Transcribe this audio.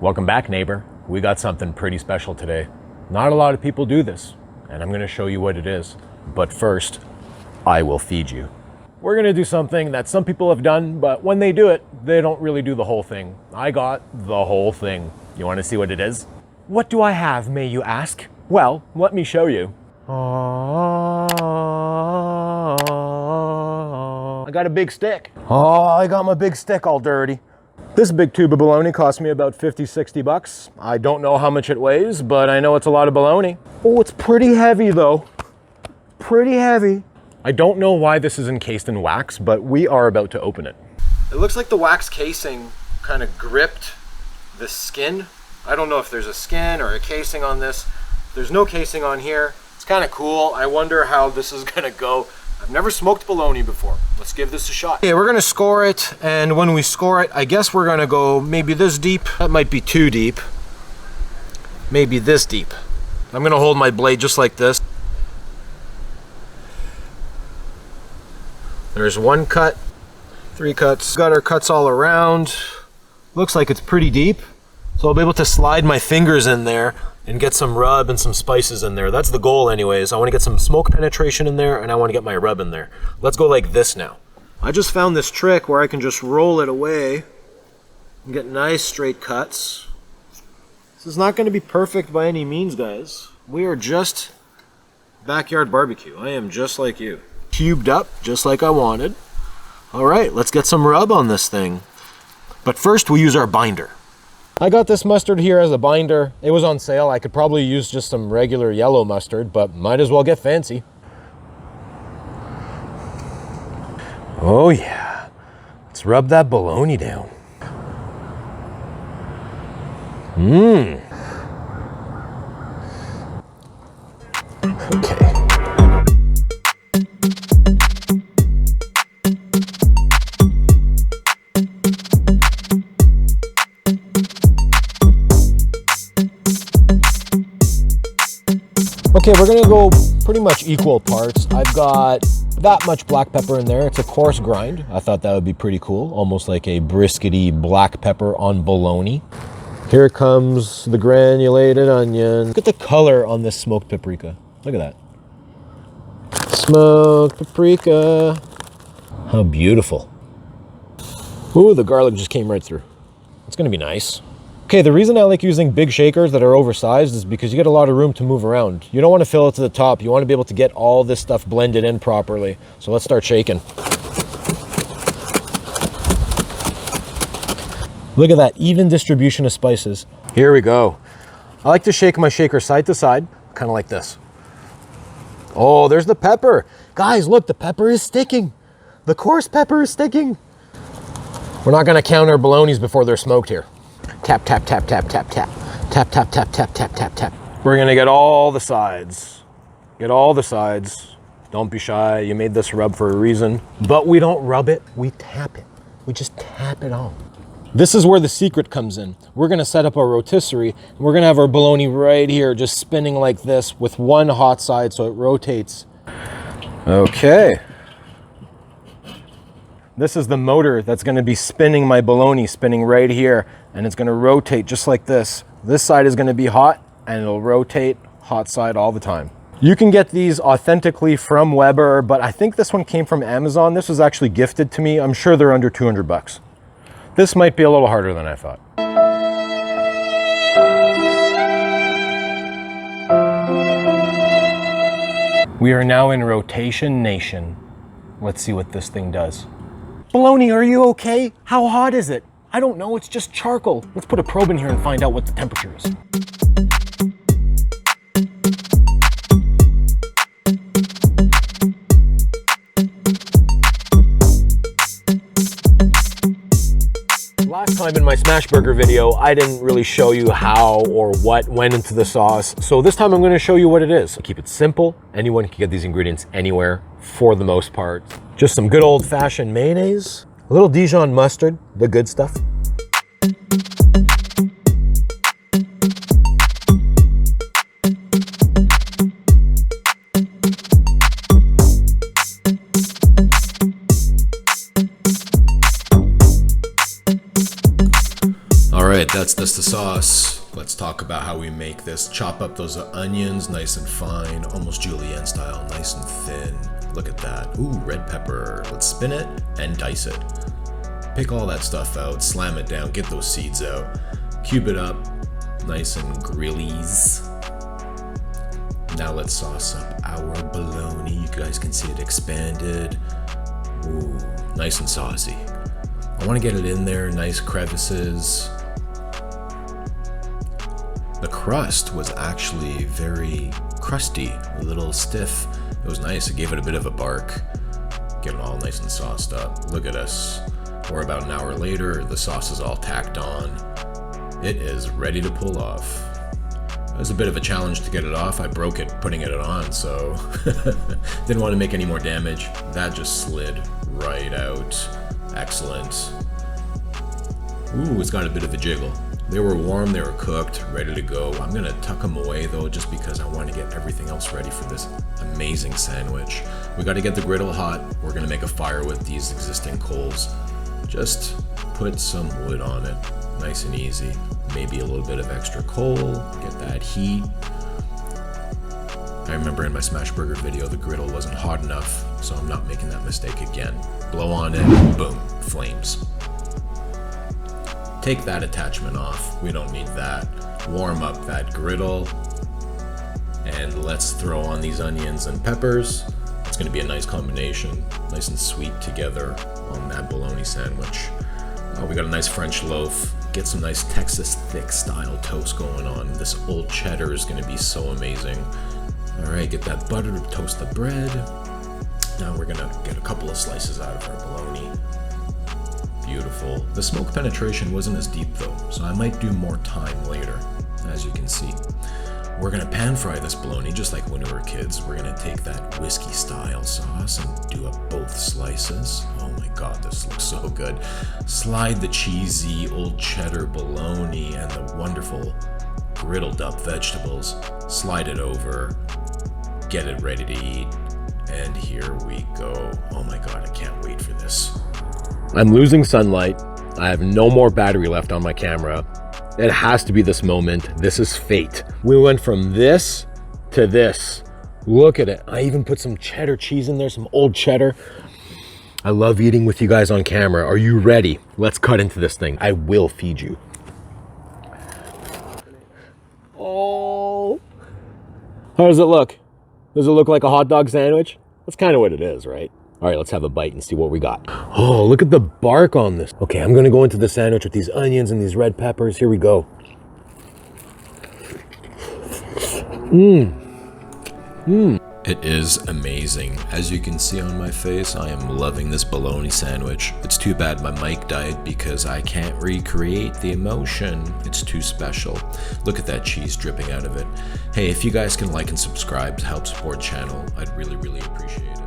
Welcome back, neighbor. We got something pretty special today. Not a lot of people do this, and I'm gonna show you what it is. But first, I will feed you. We're gonna do something that some people have done, but when they do it, they don't really do the whole thing. I got the whole thing. You wanna see what it is? What do I have, may you ask? Well, let me show you. I got a big stick. Oh, I got my big stick all dirty. This big tube of bologna cost me about 50, 60 bucks. I don't know how much it weighs, but I know it's a lot of bologna. Oh, it's pretty heavy though. Pretty heavy. I don't know why this is encased in wax, but we are about to open it. It looks like the wax casing kind of gripped the skin. I don't know if there's a skin or a casing on this. There's no casing on here. It's kind of cool. I wonder how this is gonna go. I've never smoked bologna before. Let's give this a shot. Okay, we're gonna score it, and when we score it, I guess we're gonna go maybe this deep. That might be too deep. Maybe this deep. I'm gonna hold my blade just like this. There's one cut, 3 cuts. Got our cuts all around. Looks like it's pretty deep. So I'll be able to slide my fingers in there and get some rub and some spices in there. That's the goal anyways. I wanna get some smoke penetration in there, and I wanna get my rub in there. Let's go like this now. I just found this trick where I can just roll it away and get nice straight cuts. This is not gonna be perfect by any means, guys. We are just backyard barbecue. I am just like you. Cubed up, just like I wanted. All right, let's get some rub on this thing. But first, we use our binder. I got this mustard here as a binder. It was on sale. I could probably use just some regular yellow mustard, but might as well get fancy. Oh yeah, let's rub that bologna down. Mmm. Okay. Okay, we're gonna go pretty much equal parts. I've got that much black pepper in there. It's a coarse grind. I thought that would be pretty cool, almost like a briskety black pepper on bologna. Here comes the granulated onion. Look at the color on this smoked paprika. Look at that. Smoked paprika. How beautiful. Ooh, the garlic just came right through. It's gonna be nice. Okay, the reason I like using big shakers that are oversized is because you get a lot of room to move around. You don't want to fill it to the top. You want to be able to get all this stuff blended in properly. So let's start shaking. Look at that, even distribution of spices. Here we go. I like to shake my shaker side to side, kind of like this. Oh, there's the pepper. Guys, look, the pepper is sticking. The coarse pepper is sticking. We're not gonna count our bolognas before they're smoked here. Tap, tap, tap, tap, tap, tap. Tap, tap, tap, tap, tap, tap, tap. We're gonna get all the sides. Get all the sides. Don't be shy, you made this rub for a reason. But we don't rub it, we tap it. We just tap it on. This is where the secret comes in. We're gonna set up our rotisserie, and we're gonna have our bologna right here, just spinning like this with one hot side so it rotates. Okay. This is the motor that's gonna be spinning my bologna, spinning right here, and it's gonna rotate just like this. This side is gonna be hot, and it'll rotate hot side all the time. You can get these authentically from Weber, but I think this one came from Amazon. This was actually gifted to me. I'm sure they're under 200 bucks. This might be a little harder than I thought. We are now in rotation nation. Let's see what this thing does. Bologna, are you okay? How hot is it? I don't know, it's just charcoal. Let's put a probe in here and find out what the temperature is. Last time in my smash burger video, I didn't really show you how or what went into the sauce. So this time I'm gonna show you what it is. Keep it simple. Anyone can get these ingredients anywhere for the most part. Just some good old fashioned mayonnaise, a little Dijon mustard, the good stuff. All right, that That's the sauce. Let's talk about how we make this. Chop up those onions nice and fine, almost julienne style, nice and thin. Look at that. Ooh, red pepper. Let's spin it and dice it. Pick all that stuff out, slam it down, get those seeds out. Cube it up, nice and grillies. Now let's sauce up our bologna. You guys can see it expanded. Ooh, nice and saucy. I want to get it in there, nice crevices. The crust was actually very crusty, a little stiff. It was nice, it gave it a bit of a bark. Get it all nice and sauced up. Look at us. We're about an hour later, the sauce is all tacked on. It is ready to pull off. It was a bit of a challenge to get it off. I broke it putting it on, so didn't want to make any more damage. That just slid right out. Excellent. Ooh, it's got a bit of a jiggle. They were warm, they were cooked, ready to go. I'm gonna tuck them away though, just because I want to get everything else ready for this amazing sandwich. We got to get the griddle hot. We're gonna make a fire with these existing coals. Just put some wood on it, nice and easy. Maybe a little bit of extra coal, get that heat. I remember in my smash burger video, the griddle wasn't hot enough, so I'm not making that mistake again. Blow on it, boom, flames. Take that attachment off, we don't need that. Warm up that griddle, and let's throw on these onions and peppers. It's gonna be a nice combination, nice and sweet together on that bologna sandwich. We got a nice French loaf. Get some nice Texas thick style toast going on. This old cheddar is gonna be so amazing. All right, get that butter to toast the bread. Now we're gonna get a couple of slices out of our bologna. Beautiful. The smoke penetration wasn't as deep though, so I might do more time later, as you can see. We're gonna pan fry this bologna just like when we were kids. We're gonna take that whiskey style sauce and do up both slices. Oh my God, this looks so good. Slide the cheesy old cheddar bologna and the wonderful griddled up vegetables. Slide it over, get it ready to eat, and here we go. Oh my God, I can't wait for this. I'm losing sunlight. I have no more battery left on my camera. It has to be this moment. This is fate. We went from this to this. Look at it. I even put some cheddar cheese in there, some old cheddar. I love eating with you guys on camera. Are you ready? Let's cut into this thing. I will feed you. Oh. How does it look? Does it look like a hot dog sandwich? That's kind of what it is, right? All right, let's have a bite and see what we got. Oh, look at the bark on this. Okay, I'm gonna go into the sandwich with these onions and these red peppers. Here we go. It is amazing. As you can see on my face, I am loving this bologna sandwich. It's too bad my mic died because I can't recreate the emotion. It's too special. Look at that cheese dripping out of it. Hey, if you guys can like and subscribe to help support the channel, I'd really, really appreciate it.